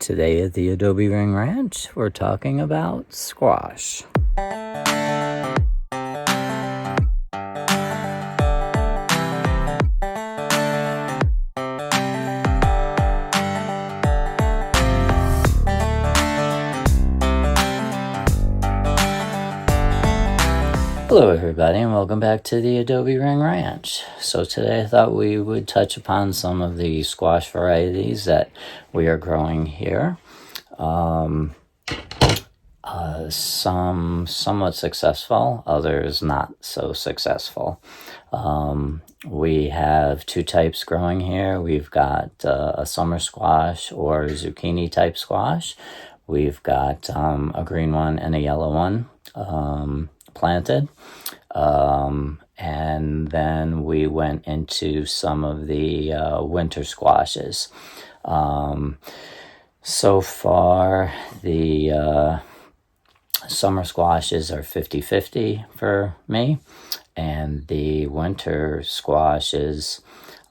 Today at the Adobe Ring Ranch, we're talking about squash. Hello everybody and welcome back to the Adobe Ring Ranch. So today I thought we would touch upon some of the squash varieties that we are growing here. Some somewhat successful, others not so successful. We have two types growing here. We've got a summer squash or zucchini type squash. We've got a green one and a yellow one planted. And then we went into some of the winter squashes. So far, the summer squashes are 50-50 for me, and the winter squashes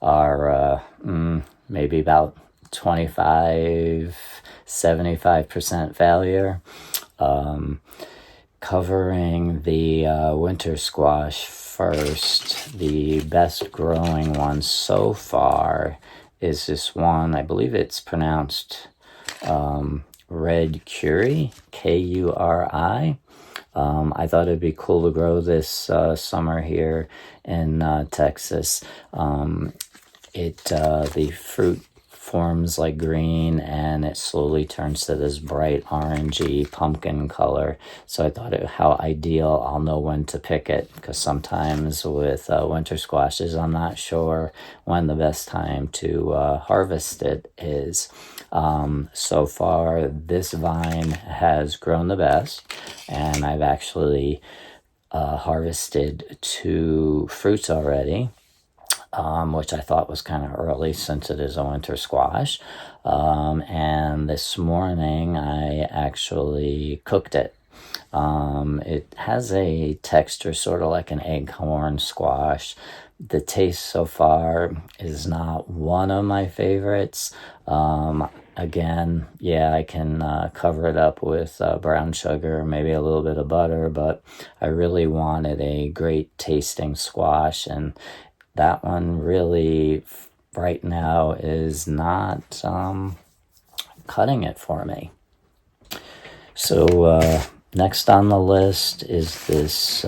are maybe about 25-75% failure. Covering the winter squash first, the best growing one so far is this one. I believe it's pronounced Red Curry, Kuri. I thought it'd be cool to grow this summer here in Texas. The fruit forms like green and it slowly turns to this bright orangey pumpkin color. So I thought how ideal. I'll know when to pick it, because sometimes with winter squashes I'm not sure when the best time to harvest it is. So far this vine has grown the best, and I've actually harvested 2 fruits already. Which I thought was kind of early since it is a winter squash. And this morning I actually cooked it. It has a texture sort of like an acorn squash. The taste so far is not one of my favorites. Again, yeah, I can cover it up with brown sugar, maybe a little bit of butter, but I really wanted a great tasting squash, and that one really right now is not cutting it for me. So next on the list is this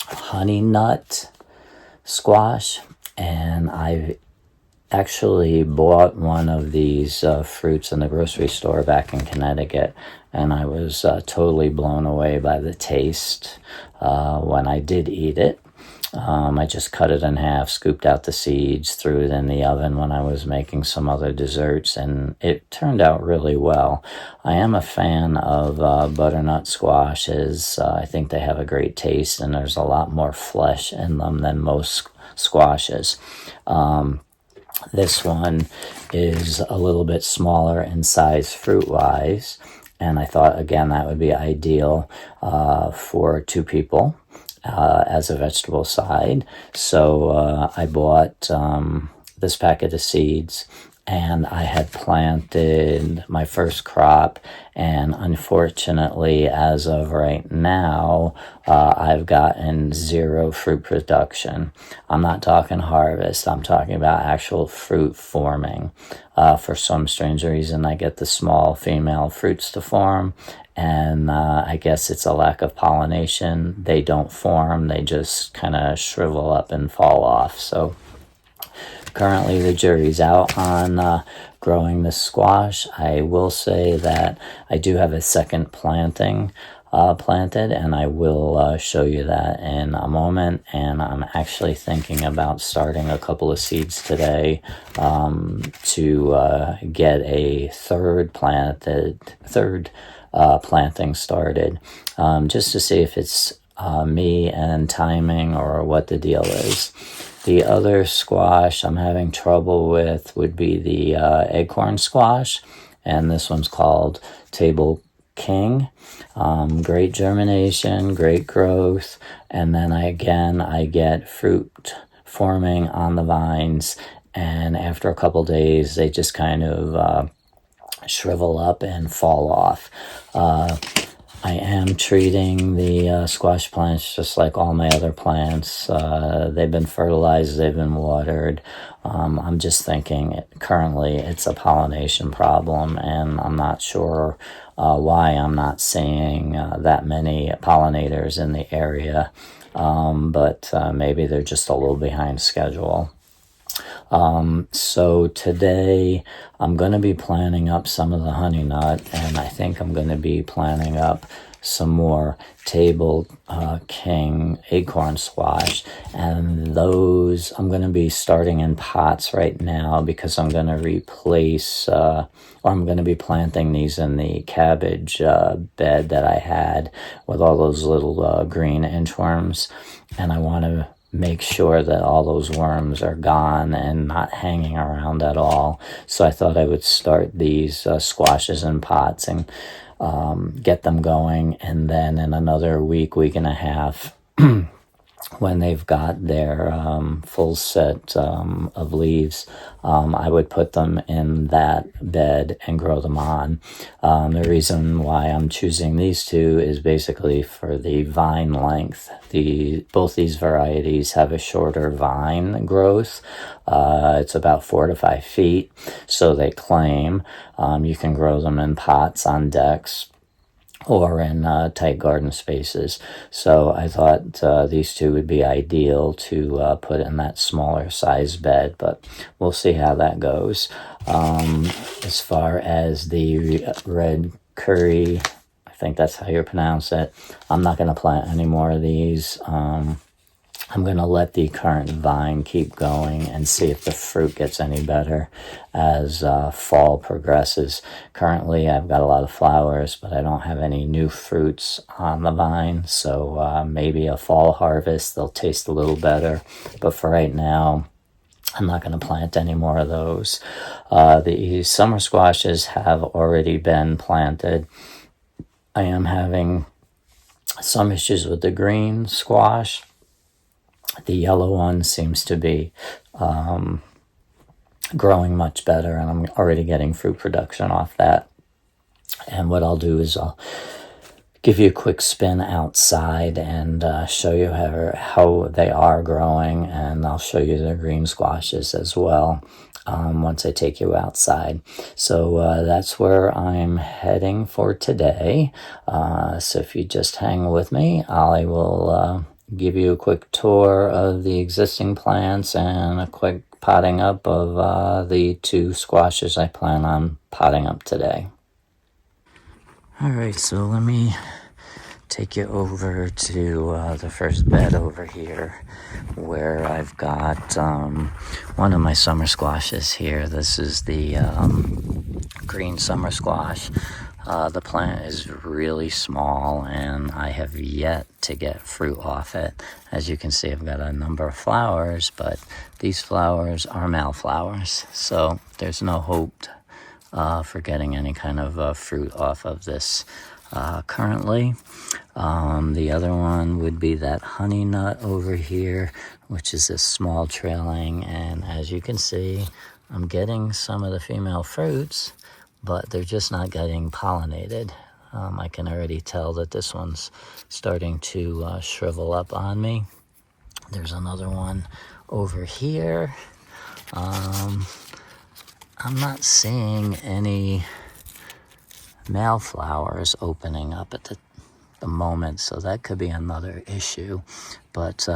honey nut squash, and I've actually bought one of these fruits in the grocery store back in Connecticut, and I was totally blown away by the taste when I did eat it. I just cut it in half, scooped out the seeds, threw it in the oven when I was making some other desserts, and it turned out really well. I am a fan of butternut squashes. I think they have a great taste, and there's a lot more flesh in them than most squashes. This one is a little bit smaller in size fruit-wise, and I thought, again, that would be ideal for 2 people. As a vegetable side. So I bought this packet of seeds, and I had planted my first crop, and unfortunately, as of right now, I've gotten 0 fruit production. I'm not talking harvest, I'm talking about actual fruit forming. For some strange reason, I get the small female fruits to form, and I guess it's a lack of pollination. They don't form, they just kind of shrivel up and fall off. So currently the jury's out on growing this squash. I will say that I do have a second planting planted, and I will show you that in a moment. And I'm actually thinking about starting a couple of seeds today to get a third planting started, just to see if it's me and timing or what the deal is. The other squash I'm having trouble with would be the acorn squash, and this one's called Table King. Great germination, great growth, and then I get fruit forming on the vines, and after a couple days they just kind of shrivel up and fall off. I am treating the squash plants just like all my other plants. They've been fertilized, they've been watered. I'm just thinking currently it's a pollination problem, and I'm not sure why I'm not seeing that many pollinators in the area, but maybe they're just a little behind schedule. So today I'm going to be planting up some of the honey nut, and I think I'm going to be planting up some more table king acorn squash, and those I'm going to be starting in pots right now because I'm going to replace or I'm going to be planting these in the cabbage bed that I had with all those little green inchworms, and I want to make sure that all those worms are gone and not hanging around at all. So I thought I would start these squashes in pots and get them going, and then in another week and a half, when they've got their full set of leaves, I would put them in that bed and grow them on. The reason why I'm choosing these two is basically for the vine length. Both these varieties have a shorter vine growth. It's about 4 to 5 feet, so they claim. You can grow them in pots on decks or in tight garden spaces. So I thought these two would be ideal to put in that smaller size bed, but we'll see how that goes. As far as the red curry, I think that's how you pronounce it, I'm not going to plant any more of these. I'm going to let the current vine keep going and see if the fruit gets any better as fall progresses. Currently, I've got a lot of flowers, but I don't have any new fruits on the vine, so maybe a fall harvest, they'll taste a little better. But for right now, I'm not going to plant any more of those. The summer squashes have already been planted. I am having some issues with the green squash. The yellow one seems to be growing much better, and I'm already getting fruit production off that. And what I'll do is I'll give you a quick spin outside and show you how they are growing, and I'll show you the green squashes as well once I take you outside. So that's where I'm heading for today. So if you just hang with me, I will give you a quick tour of the existing plants and a quick potting up of the two squashes I plan on potting up today. Alright, so let me take you over to the first bed over here where I've got one of my summer squashes here. This is the green summer squash. The plant is really small, and I have yet to get fruit off it. As you can see, I've got a number of flowers, but these flowers are male flowers, so there's no hope for getting any kind of fruit off of this currently. The other one would be that honey nut over here, which is this small trailing, and as you can see, I'm getting some of the female fruits, but they're just not getting pollinated. I can already tell that this one's starting to shrivel up on me. There's another one over here. I'm not seeing any male flowers opening up at the moment, so that could be another issue. But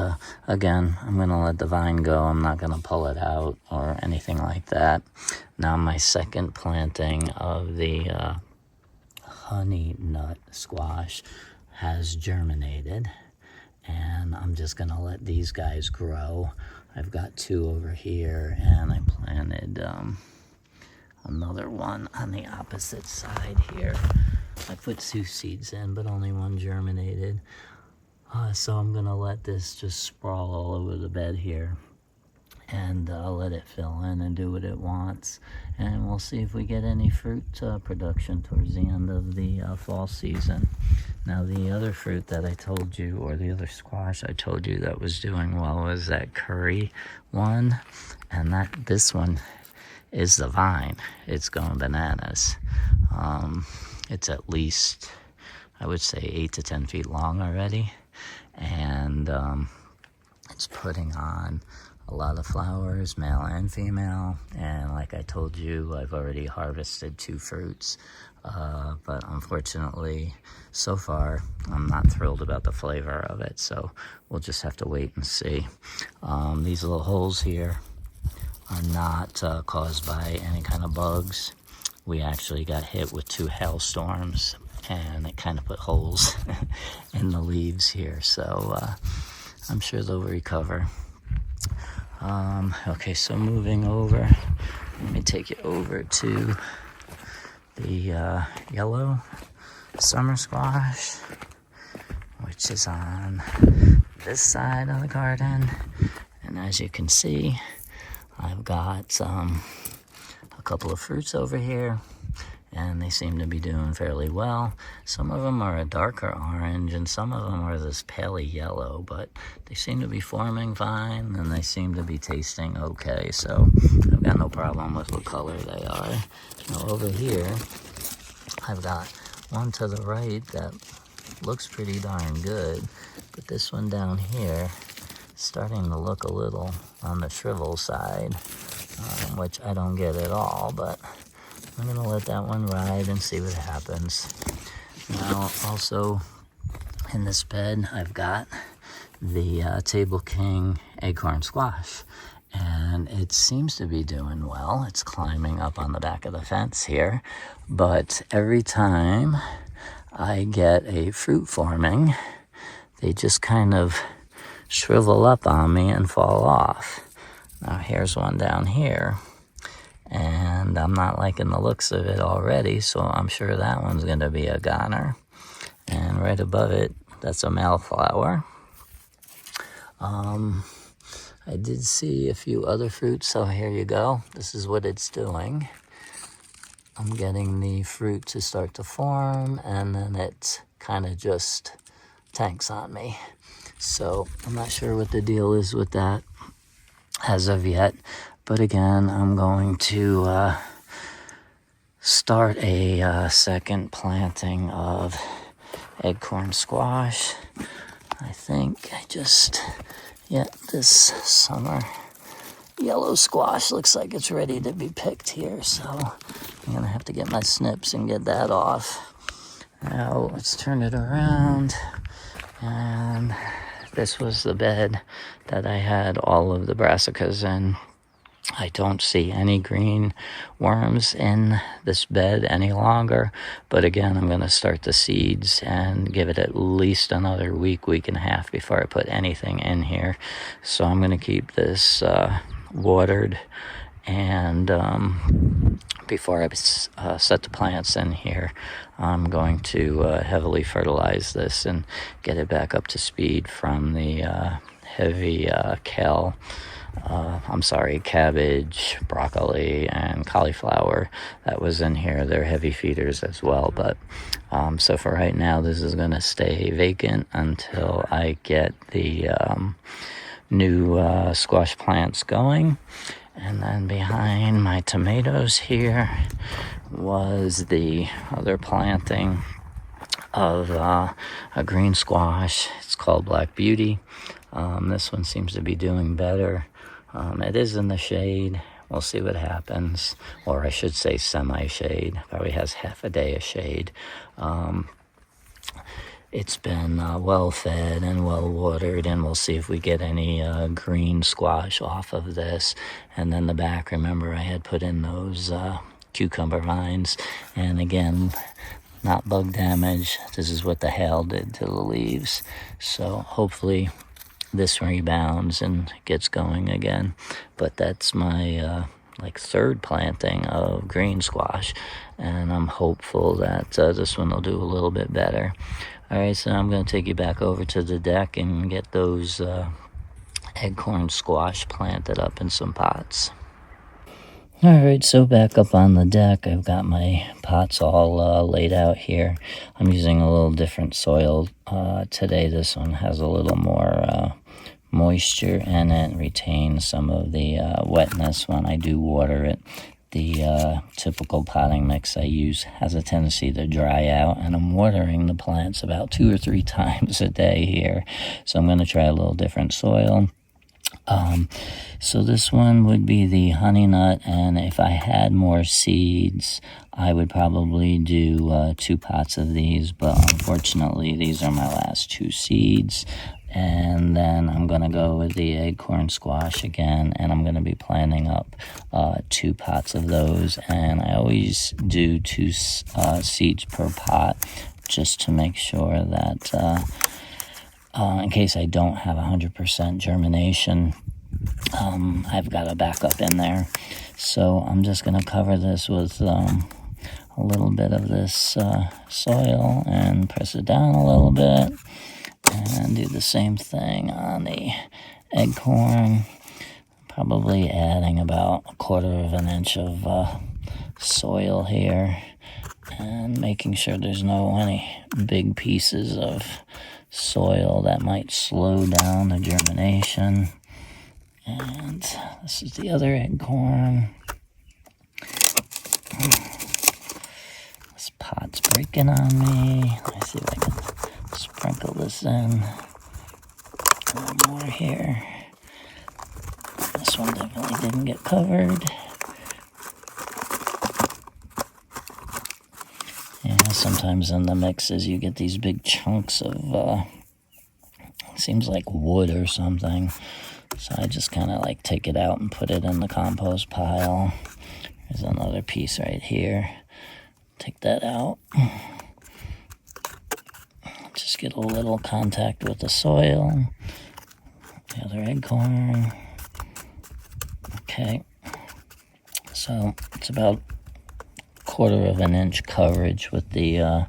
again, I'm going to let the vine go. I'm not going to pull it out or anything like that. Now my second planting of the honey nut squash has germinated, and I'm just going to let these guys grow. I've got two over here, and I planted another one on the opposite side here. I put 2 seeds in, but only one germinated. So I'm going to let this just sprawl all over the bed here, and I'll let it fill in and do what it wants. And we'll see if we get any fruit production towards the end of the fall season. Now, the other fruit that I told you, or the other squash I told you that was doing well, was that curry one. And this one is the vine. It's going bananas. It's at least, I would say, 8 to 10 feet long already, and it's putting on a lot of flowers, male and female. And like I told you, I've already harvested 2 fruits, but unfortunately, so far, I'm not thrilled about the flavor of it, so we'll just have to wait and see. These little holes here are not caused by any kind of bugs. We actually got hit with 2 hailstorms, and it kind of put holes in the leaves here, so I'm sure they'll recover. Okay, so moving over, let me take you over to the yellow summer squash, which is on this side of the garden. And as you can see, I've got a couple of fruits over here, and they seem to be doing fairly well. Some of them are a darker orange, and some of them are this paley yellow, but they seem to be forming fine, and they seem to be tasting okay, so I've got no problem with what color they are. Now over here, I've got one to the right that looks pretty darn good, but this one down here is starting to look a little on the shrivel side, which I don't get at all, but I'm gonna let that one ride and see what happens. Now, also in this bed, I've got the Table King acorn squash, and it seems to be doing well. It's climbing up on the back of the fence here, but every time I get a fruit forming, they just kind of shrivel up on me and fall off. Now here's one down here, and I'm not liking the looks of it already, so I'm sure that one's going to be a goner. And right above it, that's a male flower. I did see a few other fruits, so here you go. This is what it's doing. I'm getting the fruit to start to form, and then it kind of just tanks on me. So I'm not sure what the deal is with that as of yet. But again, I'm going to start a second planting of acorn squash. I think this summer yellow squash looks like it's ready to be picked here. So I'm going to have to get my snips and get that off. Now let's turn it around. And this was the bed that I had all of the brassicas in. I don't see any green worms in this bed any longer, but again, I'm going to start the seeds and give it at least another week and a half before I put anything in here. So I'm going to keep this watered, and before I set the plants in here, I'm going to heavily fertilize this and get it back up to speed from the heavy cabbage, broccoli, and cauliflower that was in here. They're heavy feeders as well, but so for right now, this is going to stay vacant until I get the new squash plants going. And then behind my tomatoes here was the other planting of a green squash. It's called Black Beauty. This one seems to be doing better. It is in the shade. We'll see what happens. Or I should say semi-shade. Probably has half a day of shade. It's been well fed and well watered, and we'll see if we get any green squash off of this. And then the back, remember I had put in those cucumber vines, and again, not bug damage. This is what the hail did to the leaves. So hopefully this rebounds and gets going again. But that's my third planting of green squash, and I'm hopeful that this one will do a little bit better. All right, so I'm going to take you back over to the deck and get those acorn squash planted up in some pots. All right, so back up on the deck, I've got my pots all laid out here. I'm using a little different soil today. This one has a little more moisture in it, retains some of the wetness when I do water it. the typical potting mix I use has a tendency to dry out, and I'm watering the plants about 2 or 3 times a day here. So I'm going to try a little different soil. So this one would be the honey nut, and if I had more seeds, I would probably do 2 pots of these, but unfortunately these are my last 2 seeds. And then I'm going to go with the acorn squash again, and I'm going to be planting up 2 pots of those. And I always do 2 seeds per pot, just to make sure that in case I don't have 100% germination, I've got a backup in there. So I'm just going to cover this with a little bit of this soil and press it down a little bit. And do the same thing on the acorn, probably adding about 1/4 of an inch of soil here, and making sure there's any big pieces of soil that might slow down the germination. And this is the other acorn. This pot's breaking on me. Let me see if I can sprinkle this in. A little more here. This one definitely didn't get covered. Yeah, sometimes in the mixes you get these big chunks of, seems like wood or something. So I just kind of like take it out and put it in the compost pile. There's another piece right here. Take that out. Just get a little contact with the soil. The other acorn. Okay. So it's about 1/4 of an inch coverage with the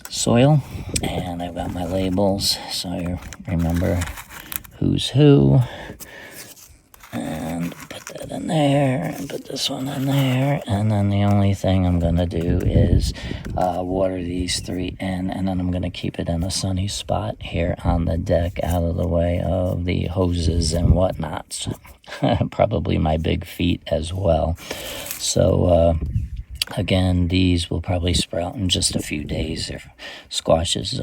soil. And I've got my labels, so I remember who's who. And put that in there, and put this one in there. And then the only thing I'm going to do is water these 3 in, and then I'm going to keep it in a sunny spot here on the deck, out of the way of the hoses and whatnots. Probably my big feet as well. So again, these will probably sprout in just a few days. Their squashes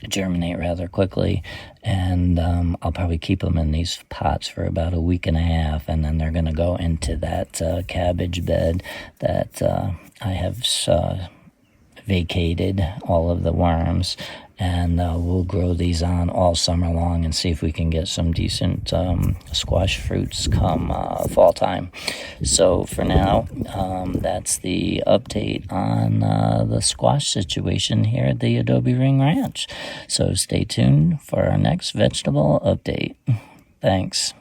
germinate rather quickly, and I'll probably keep them in these pots for about a week and a half, and then they're going to go into that cabbage bed that I have vacated all of the worms, and we'll grow these on all summer long and see if we can get some decent squash fruits come fall time. So for now, that's the update on the squash situation here at the Adobe Ring Ranch. So stay tuned for our next vegetable update. Thanks.